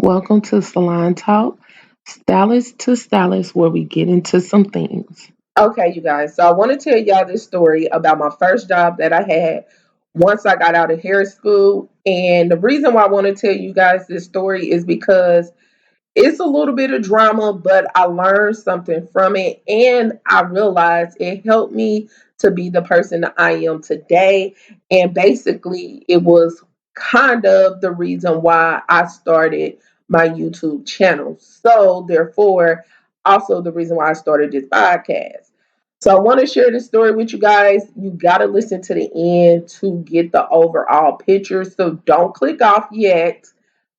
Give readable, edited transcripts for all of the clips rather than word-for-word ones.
Welcome to Salon Talk, Stylist to Stylist, where we get into some things. Okay, you guys. So I want to tell y'all this story about my first job that I had once I got out of hair school. And the reason why I want to tell you guys this story is because it's a little bit of drama, but I learned something from it. And I realized it helped me to be the person that I am today. And basically, it was kind of the reason why I started my YouTube channel. So, therefore, also the reason why I started this podcast. So, I want to share this story with you guys. You got to listen to the end to get the overall picture. So, don't click off yet.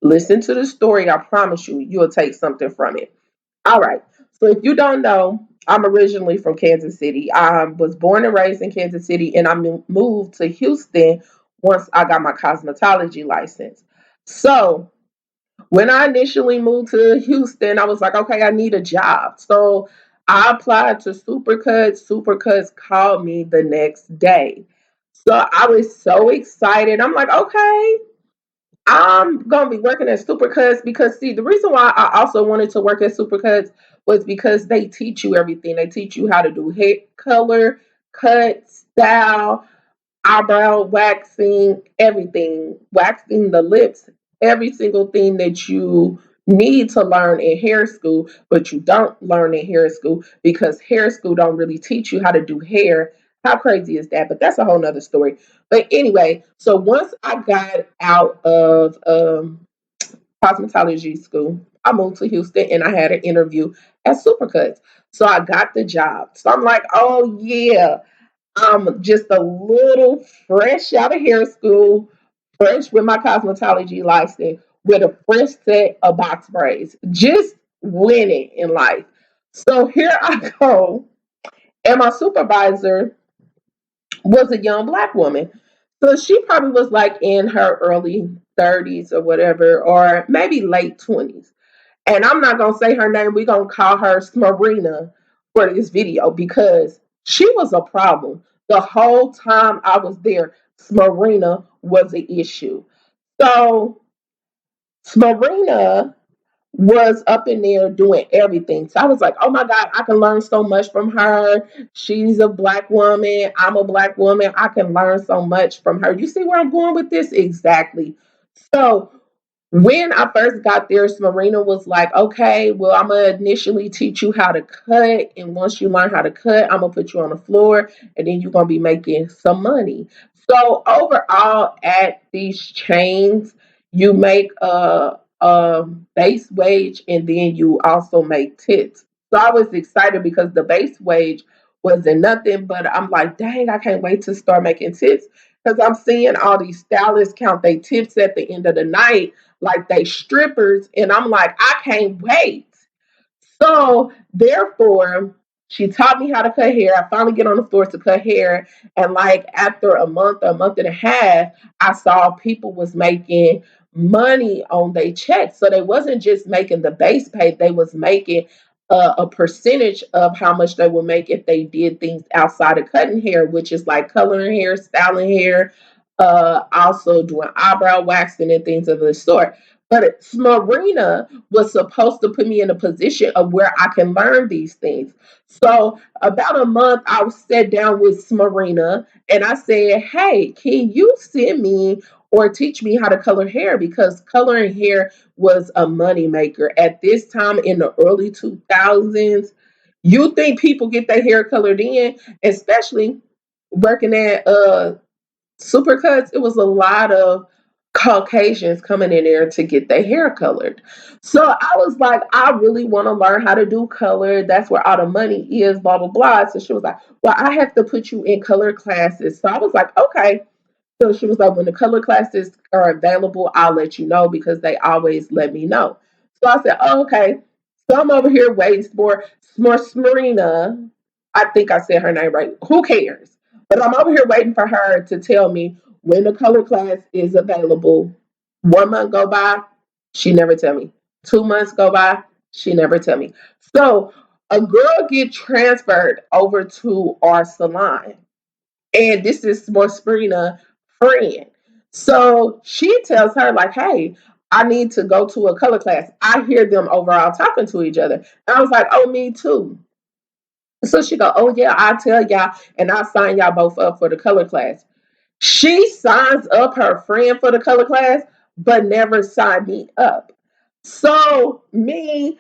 Listen to the story. I promise you, you'll take something from it. All right. So, if you don't know, I'm originally from Kansas City. I was born and raised in Kansas City, and I moved to Houston once I got my cosmetology license. So, when I initially moved to Houston, I was like, okay, I need a job. So, I applied to Supercuts. Supercuts called me the next day. So, I was so excited. I'm like, okay, I'm gonna be working at Supercuts because see the reason why I also wanted to work at Supercuts was because they teach you everything. They teach you how to do hair color, cut, style, eyebrow waxing, everything, waxing the lips, every single thing that you need to learn in hair school, but you don't learn in hair school because hair school don't really teach you how to do hair. How crazy is that? But that's a whole nother story. But anyway, so once I got out of cosmetology school, I moved to Houston and I had an interview at Supercuts. So I got the job. So I'm like, oh yeah, I'm just a little fresh out of hair school, fresh with my cosmetology license, with a fresh set of box braids, just winning in life. So here I go, and my supervisor was a young black woman. So she probably was like in her early 30s or whatever, or maybe late 20s. And I'm not going to say her name. We're going to call her Smarina for this video because she was a problem. The whole time I was there, Smarina was an issue. So Smarina was up in there doing everything. So I was like, oh my God, I can learn so much from her. She's a black woman. I'm a black woman. I can learn so much from her. You see where I'm going with this? Exactly. So when I first got there, Marina was like, okay, well, I'm going to initially teach you how to cut. And once you learn how to cut, I'm going to put you on the floor and then you're going to be making some money. So overall, at these chains, you make a base wage and then you also make tips. So I was excited because the base wage wasn't nothing, but I'm like, dang, I can't wait to start making tips because I'm seeing all these stylists count their tips at the end of the night like they strippers, and I'm like, I can't wait. So therefore, she taught me how to cut hair. I finally get on the floor to cut hair, and like after a month and a half, I saw people was making money on their checks. So they wasn't just making the base pay; they was making a percentage of how much they would make if they did things outside of cutting hair, which is like coloring hair, styling hair, also doing eyebrow waxing and things of the sort. But Marina was supposed to put me in a position of where I can learn these things. So about a month, I sat down with Marina and I said, "Hey, can you send me or teach me how to color hair? Because coloring hair was a money maker at this time in the early 2000s. You think people get their hair colored in, especially working at Supercuts, it was a lot of Caucasians coming in there to get their hair colored. So I was like, I really want to learn how to do color. That's where all the money is, blah, blah, blah. So she was like, well, I have to put you in color classes. So I was like, okay. So she was like, when the color classes are available, I'll let you know because they always let me know. So I said, oh, okay. So I'm over here waiting for Smarina. I think I said her name right. Who cares? But I'm over here waiting for her to tell me when the color class is available. 1 month go by, she never tell me. 2 months go by, she never tell me. So a girl get transferred over to our salon, and this is more Sprina friend. So she tells her like, "Hey, I need to go to a color class. I hear them overall talking to each other. And I was like, oh, me too. So she go, oh yeah, I'll tell y'all and I'll sign y'all both up for the color class. She signs up her friend for the color class, but never signed me up. So me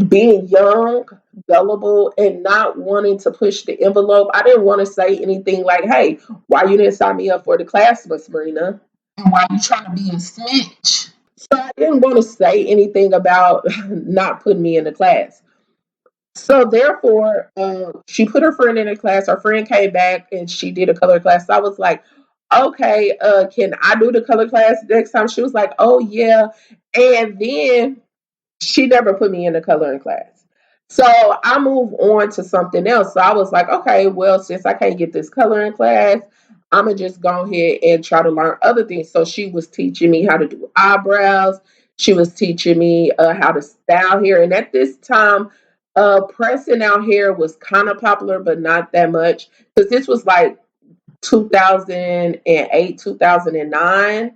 being young, gullible, and not wanting to push the envelope, I didn't want to say anything like, hey, why you didn't sign me up for the class, Miss Marina? And why you trying to be a snitch? So I didn't want to say anything about not putting me in the class. So therefore, she put her friend in a class. Her friend came back and she did a color class. So I was like, okay, can I do the color class next time? She was like, oh yeah. And then she never put me in the coloring class. So I moved on to something else. So I was like, okay, well, since I can't get this coloring class, I'm gonna just go ahead and try to learn other things. So she was teaching me how to do eyebrows. She was teaching me how to style hair. And at this time, pressing out hair was kind of popular, but not that much because this was like 2008, 2009.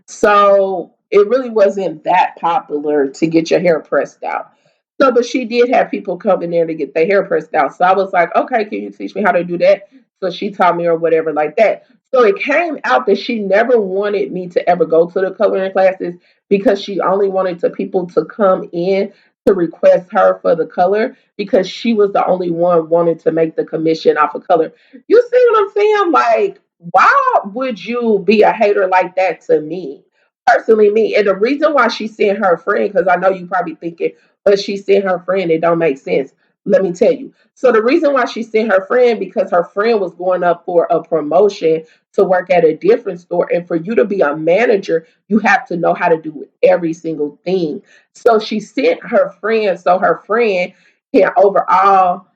So it really wasn't that popular to get your hair pressed out. So, but she did have people come in there to get their hair pressed out. So I was like, okay, can you teach me how to do that? So she taught me or whatever like that. So it came out that she never wanted me to ever go to the coloring classes because she only wanted to people to come in to request her for the color because she was the only one wanting to make the commission off of color. You see what I'm saying? Like, why would you be a hater like that to me? Personally, me. And the reason why she sent her friend, because I know you probably thinking, but she sent her friend, it don't make sense. Let me tell you. So the reason why she sent her friend, because her friend was going up for a promotion to work at a different store. And for you to be a manager, you have to know how to do every single thing. So she sent her friend so her friend can overall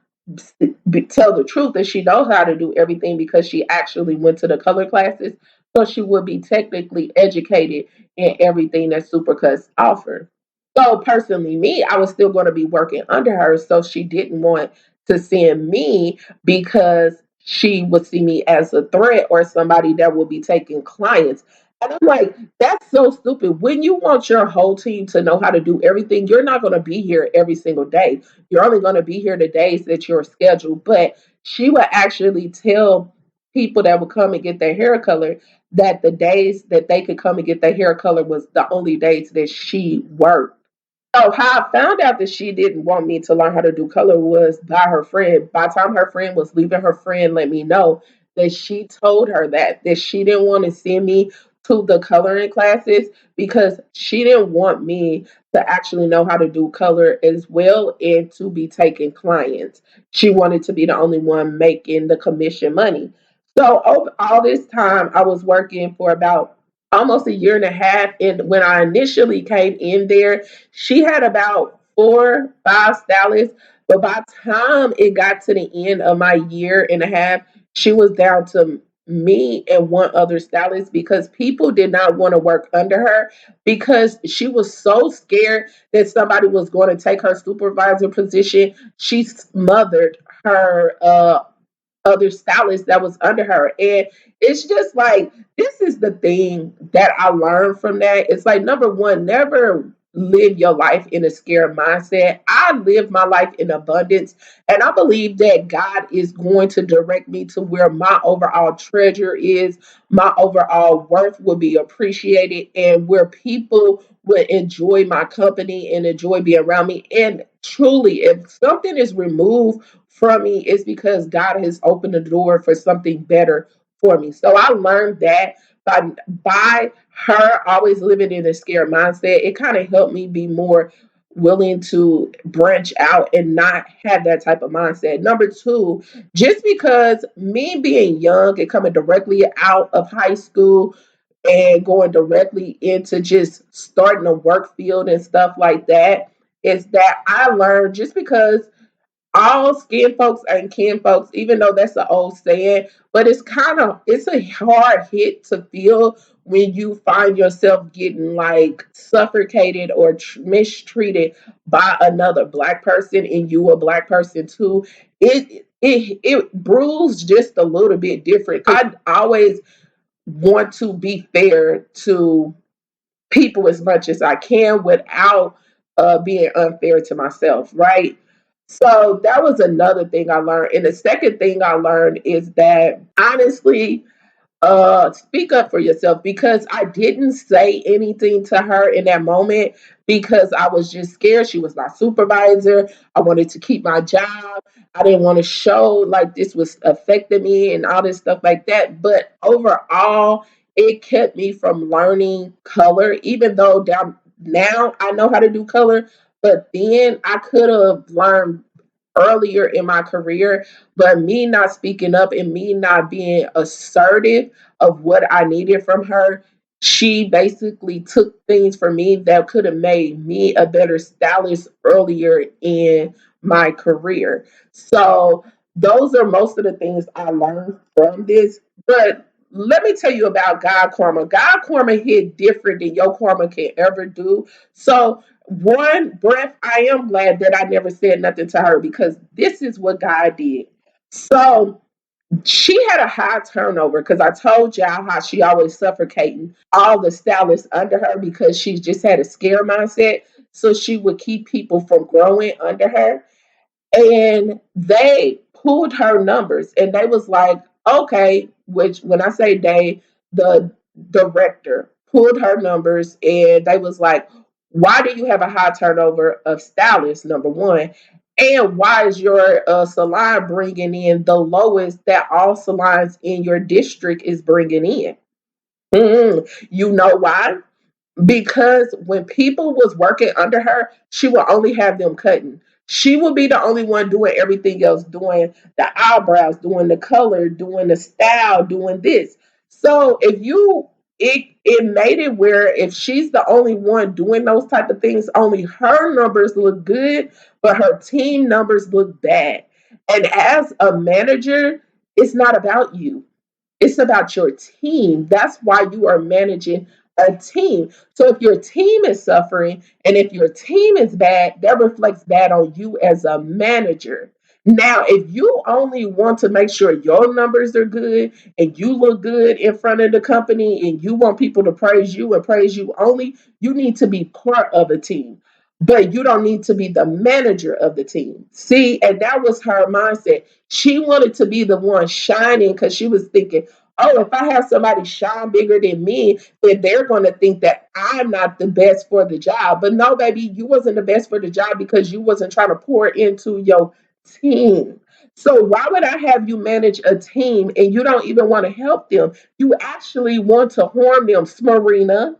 tell the truth that she knows how to do everything because she actually went to the color classes. So she would be technically educated in everything that Supercuts offered. So personally, me, I was still going to be working under her. So she didn't want to send me because she would see me as a threat or somebody that would be taking clients. And I'm like, that's so stupid. When you want your whole team to know how to do everything, you're not going to be here every single day. You're only going to be here the days that you're scheduled. But she would actually tell people that would come and get their hair colored that the days that they could come and get their hair colored was the only days that she worked. So how I found out that she didn't want me to learn how to do color was by her friend. By the time her friend was leaving, her friend let me know that she told her that she didn't want to send me to the coloring classes because she didn't want me to actually know how to do color as well and to be taking clients. She wanted to be the only one making the commission money. So over all this time, I was working for about almost a year and a half. And when I initially came in there, she had about 4, 5 stylists. But by the time it got to the end of my year and a half, she was down to me and one other stylist because people did not want to work under her because she was so scared that somebody was going to take her supervisor position. She smothered her other stylists that was under her. And it's just like, this is the thing that I learned from that. It's like, number one, never live your life in a scared mindset. I live my life in abundance. And I believe that God is going to direct me to where my overall treasure is, my overall worth will be appreciated, and where people will enjoy my company and enjoy being around me. And truly, if something is removed from me, it's because God has opened the door for something better for me. So I learned that by her always living in a scared mindset, it kind of helped me be more willing to branch out and not have that type of mindset. Number two, just because me being young and coming directly out of high school and going directly into just starting a work field and stuff like that, is that I learned just because all skin folks ain't kin folks, even though that's an old saying, but it's a hard hit to feel when you find yourself getting like suffocated or mistreated by another black person and you a black person too. It bruised just a little bit different. I always want to be fair to people as much as I can without being unfair to myself, right? So that was another thing I learned. And the second thing I learned is that honestly, speak up for yourself, because I didn't say anything to her in that moment because I was just scared. She was my supervisor. I wanted to keep my job. I didn't want to show like this was affecting me and all this stuff like that. But overall, it kept me from learning color, even though down now I know how to do color. But then I could have learned earlier in my career, but me not speaking up and me not being assertive of what I needed from her, she basically took things from me that could have made me a better stylist earlier in my career. So those are most of the things I learned from this. But let me tell you about God karma. God karma hit different than your karma can ever do. So one breath, I am glad that I never said nothing to her, because this is what God did. So she had a high turnover because I told y'all how she always suffocating all the stylists under her because she just had a scare mindset. So she would keep people from growing under her, and they pulled her numbers, and they was like, okay, which when I say they, the director pulled her numbers, and they was like, why do you have a high turnover of stylists, number one, and why is your salon bringing in the lowest that all salons in your district is bringing in? You know why? Because when people was working under her, she would only have them cutting. She would be the only one doing everything else, doing the eyebrows, doing the color, doing the style, doing this. So if you it made it where if she's the only one doing those type of things, only her numbers look good, but her team numbers look bad. And as a manager, it's not about you. It's about your team. That's why you are managing a team. So if your team is suffering and if your team is bad, that reflects bad on you as a manager. Now, if you only want to make sure your numbers are good and you look good in front of the company and you want people to praise you and praise you only, you need to be part of a team. But you don't need to be the manager of the team. See, and that was her mindset. She wanted to be the one shining because she was thinking, oh, if I have somebody shine bigger than me, then they're going to think that I'm not the best for the job. But no, baby, you wasn't the best for the job because you wasn't trying to pour into your team. So why would I have you manage a team and you don't even want to help them? You actually want to harm them, Smarina.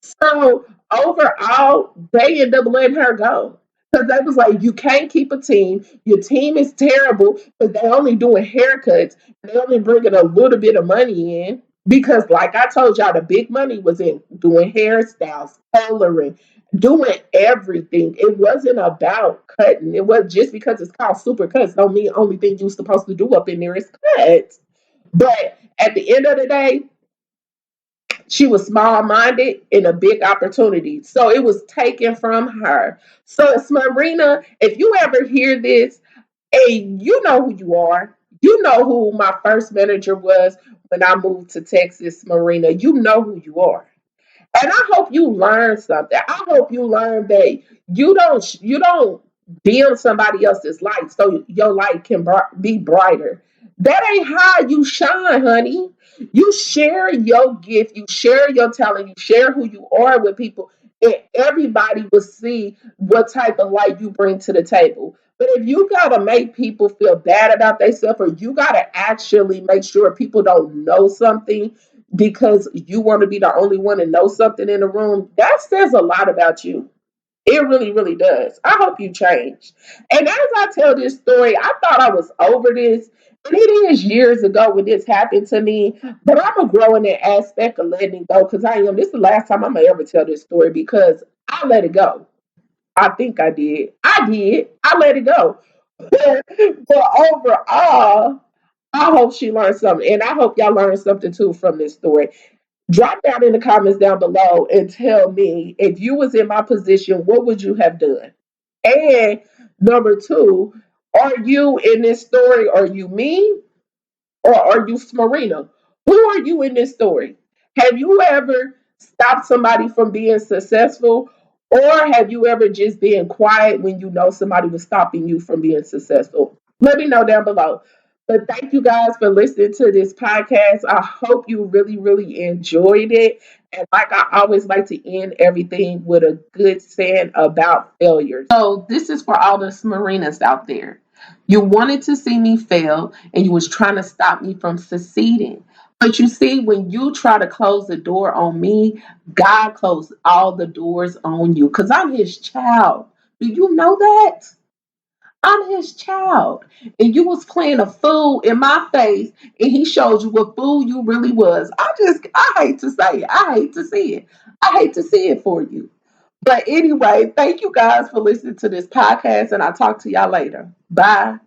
So overall, they ended up letting her go. Because they was like, you can't keep a team. Your team is terrible, but they only doing haircuts. They only bringing a little bit of money in. Because, like I told y'all, the big money was in doing hairstyles, coloring, doing everything. It wasn't about cutting. It was just because it's called super cuts. Don't mean only thing you're supposed to do up in there is cut. But at the end of the day, she was small minded in a big opportunity. So it was taken from her. So, Marina, if you ever hear this, and you know who you are, you know who my first manager was when I moved to Texas, Marina. You know who you are. And I hope you learn something. I hope you learn that you don't dim somebody else's light so your light can be brighter. That ain't how you shine, honey. You share your gift, you share your talent, you share who you are with people, and everybody will see what type of light you bring to the table. But if you gotta make people feel bad about themselves, or you gotta actually make sure people don't know something because you want to be the only one to know something in the room, that says a lot about you. It really, really does. I hope you change. And as I tell this story, I thought I was over this. And it is years ago when this happened to me, but I'm a grow in that aspect of letting it go because I am. This is the last time I'm gonna ever tell this story because I let it go. I think I did. I did. I let it go. But overall, I hope she learned something. And I hope y'all learned something too from this story. Drop down in the comments down below and tell me if you was in my position, what would you have done? And number two, are you in this story? Are you me or are you Smarina? Who are you in this story? Have you ever stop somebody from being successful? Or have you ever just been quiet when you know somebody was stopping you from being successful? Let me know down below. But thank you guys for listening to this podcast. I hope you really, really enjoyed it. And like I always like to end everything with a good saying about failure. So this is for all the Smarinas out there. You wanted to see me fail and you was trying to stop me from succeeding. But you see, when you try to close the door on me, God closed all the doors on you because I'm his child. Do you know that? I'm his child. And you was playing a fool in my face and he showed you what fool you really was. I hate to say it. I hate to see it. I hate to see it for you. But anyway, thank you guys for listening to this podcast and I'll talk to y'all later. Bye.